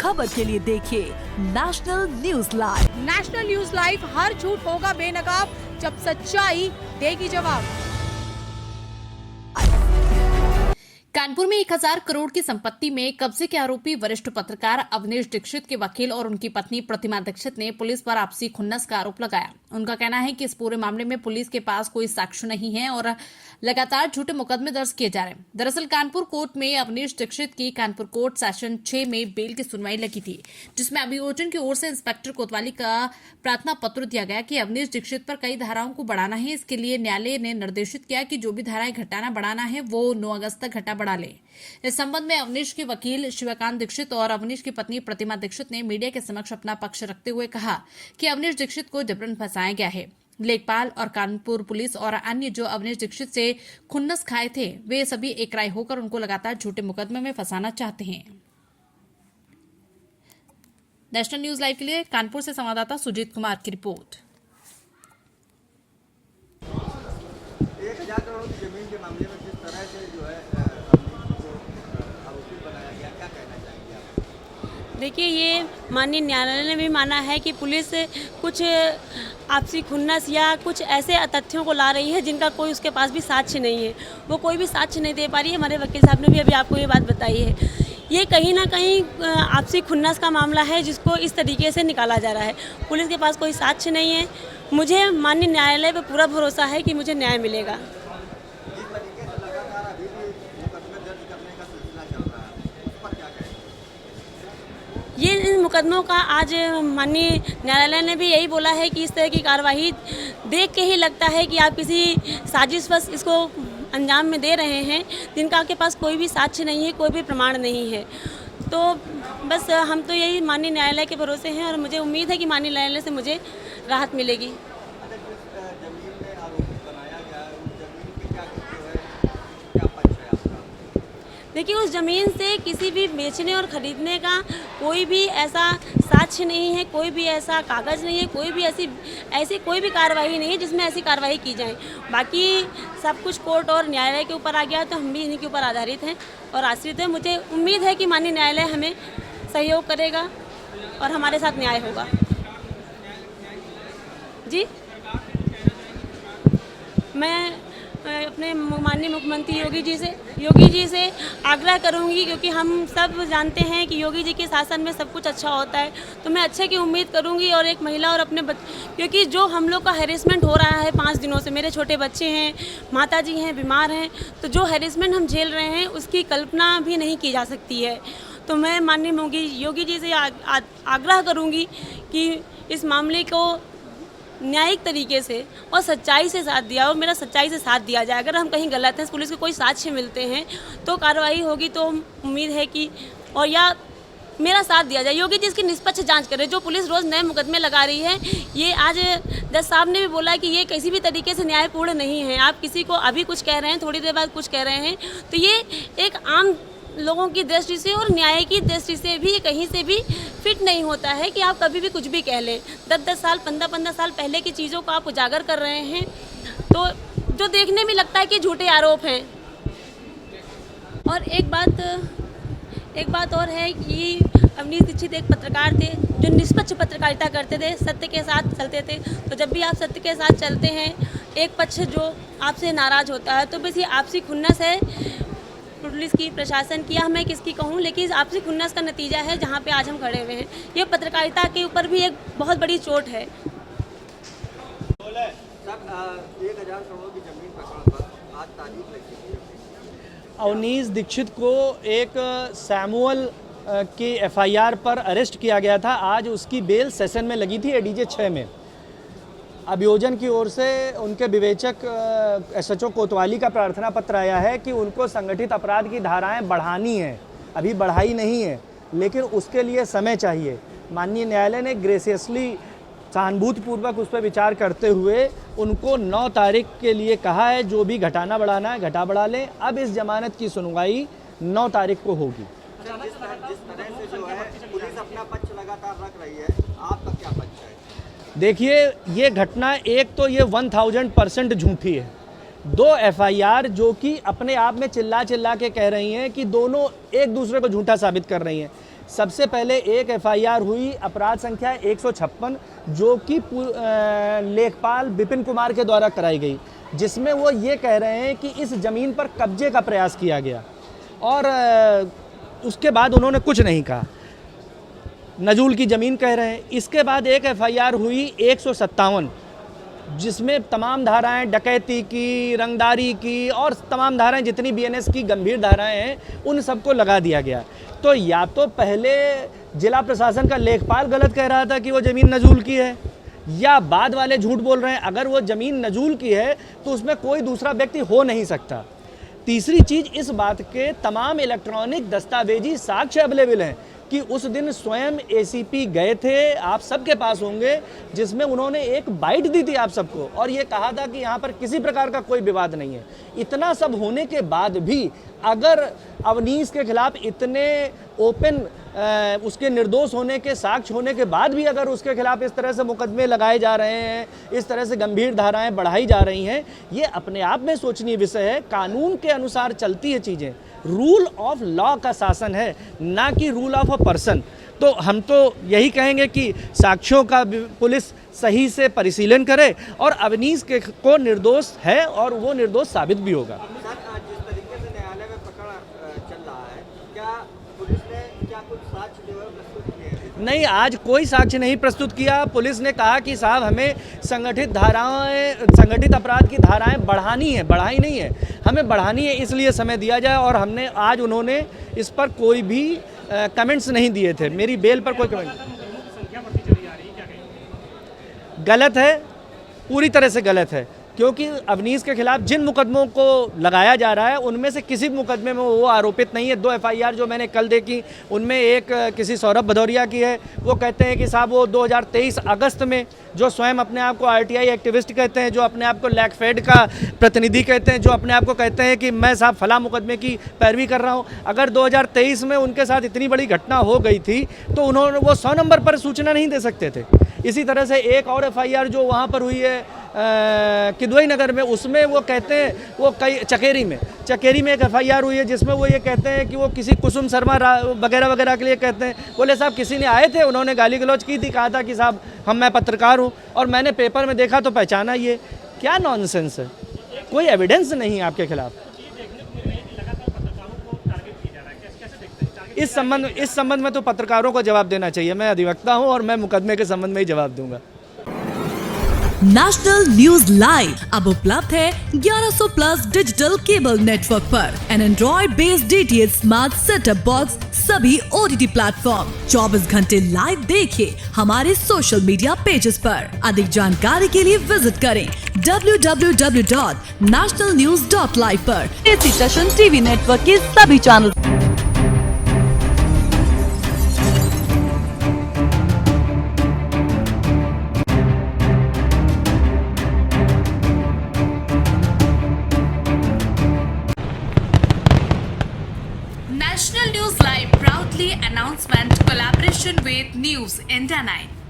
खबर के लिए देखिए national news live. National news live, हर झूठ होगा बेनकाब जब सच्चाई देगी जवाब। कानपुर में 1000 करोड़ की संपत्ति में कब्जे के आरोपी वरिष्ठ पत्रकार अवनीश दीक्षित के वकील और उनकी पत्नी प्रतिमा दीक्षित ने पुलिस पर आपसी खुन्नस का आरोप लगाया। उनका कहना है कि इस पूरे मामले में पुलिस के पास कोई साक्ष्य नहीं है और लगातार झूठे मुकदमे दर्ज किए जा रहे हैं। दरअसल कानपुर कोर्ट में अवनीश दीक्षित की कानपुर कोर्ट सेशन 6 में बेल की सुनवाई लगी थी, जिसमें अभियोजन की ओर से इंस्पेक्टर कोतवाली का प्रार्थना पत्र दिया गया कि अवनीश दीक्षित पर कई धाराओं को बढ़ाना है। इसके लिए न्यायालय ने निर्देशित किया कि जो भी धाराएं घटाना बढ़ाना है वो 9 अगस्त तक घटा बढ़ा ले। इस संबंध में अवनीश के वकील शिवकांत दीक्षित और अवनीश की पत्नी प्रतिमा दीक्षित ने मीडिया के समक्ष अपना पक्ष रखते हुए कहा कि अवनीश दीक्षित को जबरन फंसाया गया है। लेखपाल और कानपुर पुलिस और अन्य जो अवनीश दीक्षित से खुन्नस खाए थे, वे सभी एक राय होकर उनको लगातार झूठे मुकदमे में फंसाना चाहते हैं। नेशनल न्यूज लाइव के लिए कानपुर से संवाददाता सुजीत कुमार की रिपोर्ट। 1000 करोड़ की जमीन के मामले में किस तरह से जो है आरोपी बनाया गया, क्या कहना चाहेंगे आप? देखिए, ये माननीय न्यायालय ने भी माना है कि पुलिस कुछ आपसी खुन्नस या कुछ ऐसे तथ्यों को ला रही है जिनका कोई उसके पास भी साक्ष्य नहीं है। वो कोई भी साक्ष्य नहीं दे पा रही है। हमारे वकील साहब ने भी अभी आपको ये बात बताई है। ये कहीं ना कहीं आपसी खुन्नस का मामला है जिसको इस तरीके से निकाला जा रहा है। पुलिस के पास कोई साक्ष्य नहीं है। मुझे माननीय न्यायालय पर पूरा भरोसा है कि मुझे न्याय मिलेगा। जिस तरीके से लगातार अभी भी मुकदमे दर्ज करने का सिलसिला चल रहा है, उस पर क्या कहेंगे? ये इन मुकदमों का आज माननीय न्यायालय ने भी यही बोला है कि इस तरह की कार्रवाई देख के ही लगता है कि आप किसी साजिशवश इसको अंजाम में दे रहे हैं जिनका आपके पास कोई भी साक्ष्य नहीं है, कोई भी प्रमाण नहीं है। तो बस हम तो यही माननीय न्यायालय के भरोसे हैं और मुझे उम्मीद है कि माननीय न्यायालय से मुझे राहत मिलेगी। अच्छा, जिस जमीन में आरोपी बनाया गया है, उस जमीन के क्या पक्ष है आपका? देखिए, उस ज़मीन से किसी भी बेचने और ख़रीदने का कोई भी ऐसा साक्ष्य नहीं है, कोई भी ऐसा कागज़ नहीं है, कोई भी ऐसी कोई भी कार्रवाई नहीं है जिसमें ऐसी कार्रवाई की जाए। बाकी सब कुछ कोर्ट और न्यायालय के ऊपर आ गया, तो हम भी इन्हीं के ऊपर आधारित हैं और आश्रित हैं। मुझे उम्मीद है कि माननीय न्यायालय हमें सहयोग करेगा और हमारे साथ न्याय होगा। जी, मैं अपने माननीय मुख्यमंत्री योगी जी से आग्रह करूंगी, क्योंकि हम सब जानते हैं कि योगी जी के शासन में सब कुछ अच्छा होता है, तो मैं अच्छे की उम्मीद करूंगी। और एक महिला और अपने क्योंकि जो हम लोग का हैरेसमेंट हो रहा है 5 दिनों से, मेरे छोटे बच्चे हैं, माताजी हैं, बीमार हैं, तो जो हैरेसमेंट हम झेल रहे हैं उसकी कल्पना भी नहीं की जा सकती है। तो मैं माननीय योगी जी से आग्रह करूँगी कि इस मामले को न्यायिक तरीके से और सच्चाई से साथ दिया और मेरा सच्चाई से साथ दिया जाए। अगर हम कहीं गलत हैं, पुलिस के कोई साक्ष्य मिलते हैं तो कार्रवाई होगी, तो उम्मीद है कि और या मेरा साथ दिया जाए। योगी जी इसकी निष्पक्ष जांच करें। जो पुलिस रोज़ नए मुकदमे लगा रही है, ये आज जज साहब ने भी बोला कि ये किसी भी तरीके से न्यायपूर्ण नहीं है। आप किसी को अभी कुछ कह रहे हैं, थोड़ी देर बाद कुछ कह रहे हैं, तो ये एक आम लोगों की दृष्टि से और न्याय की दृष्टि से भी कहीं से भी फिट नहीं होता है कि आप कभी भी कुछ भी कह लें। 10-10 साल 15-15 साल पहले की चीज़ों को आप उजागर कर रहे हैं, तो जो देखने में लगता है कि झूठे आरोप हैं। और एक बात और है कि अवनीश दीक्षित एक पत्रकार थे जो निष्पक्ष पत्रकारिता करते थे, सत्य के साथ चलते थे। तो जब भी आप सत्य के साथ चलते हैं, एक पक्ष जो आपसे नाराज़ होता है, तो बस ये आपसी खुन्नस है पुलिस की, प्रशासन की, या मैं किसकी कहूँ, लेकिन आपसी खुन्नस का नतीजा है जहाँ पे आज हम खड़े हुए हैं। ये पत्रकारिता के ऊपर भी एक बहुत बड़ी चोट है। सर, 1000 करोड़ की जमीन पकड़ पर आज तारीख लगी है। अवनीश दीक्षित को एक सैमुअल की एफआईआर पर अरेस्ट किया गया था। आज उसकी बेल सेशन में लगी थी एडीजे 6 में। अभियोजन की ओर से उनके विवेचक एसएचओ कोतवाली का प्रार्थना पत्र आया है कि उनको संगठित अपराध की धाराएं बढ़ानी है। अभी बढ़ाई नहीं है, लेकिन उसके लिए समय चाहिए। माननीय न्यायालय ने ग्रेसियसली सहानुभूतिपूर्वक उस पर विचार करते हुए उनको 9 तारीख के लिए कहा है। जो भी घटाना बढ़ाना है घटा बढ़ा लें। अब इस जमानत की सुनवाई 9 तारीख को होगी। जिस तरह से जो है पुलिस अपना पक्ष लगातार रख रही है, आपका क्या पक्ष है? देखिए, ये घटना एक तो ये 1000% झूठी है। 2 एफआईआर जो कि अपने आप में चिल्ला चिल्ला के कह रही हैं कि दोनों एक दूसरे को झूठा साबित कर रही हैं। सबसे पहले एक एफआईआर हुई अपराध संख्या 156 जो कि लेखपाल विपिन कुमार के द्वारा कराई गई, जिसमें वो ये कह रहे हैं कि इस ज़मीन पर कब्जे का प्रयास किया गया और उसके बाद उन्होंने कुछ नहीं कहा, नजूल की ज़मीन कह रहे हैं। इसके बाद एक एफआईआर हुई 157 जिसमें तमाम धाराएं डकैती की, रंगदारी की और तमाम धाराएं जितनी बीएनएस की गंभीर धाराएं हैं उन सबको लगा दिया गया। तो या तो पहले जिला प्रशासन का लेखपाल गलत कह रहा था कि वो ज़मीन नजूल की है, या बाद वाले झूठ बोल रहे हैं। अगर वो ज़मीन नजूल की है तो उसमें कोई दूसरा व्यक्ति हो नहीं सकता। तीसरी चीज़, इस बात के तमाम इलेक्ट्रॉनिक दस्तावेजी साक्ष्य अवेलेबल हैं कि उस दिन स्वयं एसीपी गए थे, आप सबके पास होंगे, जिसमें उन्होंने एक बाइट दी थी आप सबको और ये कहा था कि यहाँ पर किसी प्रकार का कोई विवाद नहीं है। इतना सब होने के बाद भी अगर अवनीश के खिलाफ इतने ओपन उसके निर्दोष होने के साक्ष्य होने के बाद भी अगर उसके खिलाफ इस तरह से मुकदमे लगाए जा रहे हैं, इस तरह से गंभीर धाराएं बढ़ाई जा रही हैं, ये अपने आप में सोचनीय विषय है। कानून के अनुसार चलती है चीज़ें, रूल ऑफ लॉ का शासन है, ना कि रूल ऑफ अ पर्सन। तो हम तो यही कहेंगे कि साक्ष्यों का पुलिस सही से परिशीलन करे और अवनीश के को निर्दोष है और वो निर्दोष साबित भी होगा। सर, जिस तरीके से न्यायालय में पकड़ चल रहा है, क्या पुलिस ने क्या कुछ साक्ष्य जो है प्रस्तुत किए हैं? नहीं, आज कोई साक्ष्य नहीं प्रस्तुत किया। पुलिस ने कहा कि साहब हमें संगठित अपराध की धाराएं बढ़ानी है, बढ़ाई नहीं है, हमें बढ़ानी है, इसलिए समय दिया जाए। और हमने आज उन्होंने इस पर कोई भी कमेंट्स नहीं दिए थे। मेरी बेल पर कोई कमेंट गलत है, पूरी तरह से गलत है, क्योंकि अवनीश के खिलाफ जिन मुकदमों को लगाया जा रहा है उनमें से किसी मुकदमे में वो आरोपित नहीं है। 2 एफआईआर जो मैंने कल देखी उनमें एक किसी सौरभ भदौरिया की है। वो कहते हैं कि साहब वो 2023 अगस्त में, जो स्वयं अपने आप को आरटीआई एक्टिविस्ट कहते हैं, जो अपने आप को लैकफेड का प्रतिनिधि कहते हैं, जो अपने आप को कहते हैं कि मैं साहब फला मुकदमे की पैरवी कर रहा हूँ, अगर 2023 में उनके साथ इतनी बड़ी घटना हो गई थी तो उन्होंने वो 100 नंबर पर सूचना नहीं दे सकते थे। इसी तरह से एक और एफआईआर जो वहाँ पर हुई है किदवई नगर में, उसमें वो कहते हैं वो कई चकेरी में एक एफआईआर हुई है जिसमें वो ये कहते हैं कि वो किसी कुसुम शर्मा वगैरह वगैरह के लिए कहते हैं। बोले साहब किसी ने आए थे, उन्होंने गाली गलौज की थी, कहा था कि साहब मैं पत्रकार हूँ और मैंने पेपर में देखा तो पहचाना। ये क्या नॉनसेंस है, कोई एविडेंस नहीं है आपके खिलाफ। इस संबंध में तो पत्रकारों को जवाब देना चाहिए। मैं अधिवक्ता हूं और मैं मुकदमे के संबंध में ही जवाब दूंगा। नेशनल न्यूज लाइव अब उपलब्ध है 1100 प्लस डिजिटल केबल नेटवर्क पर an Android based DTH smart setup box सभी OTT प्लेटफॉर्म। 24 घंटे लाइव देखिए हमारे सोशल मीडिया पेजेस पर। अधिक जानकारी के लिए विजिट करें www.nationalnews.live पर। इसी सेशन टीवी नेटवर्क के सभी channel. National News Live proudly announcement collaboration with News India 9.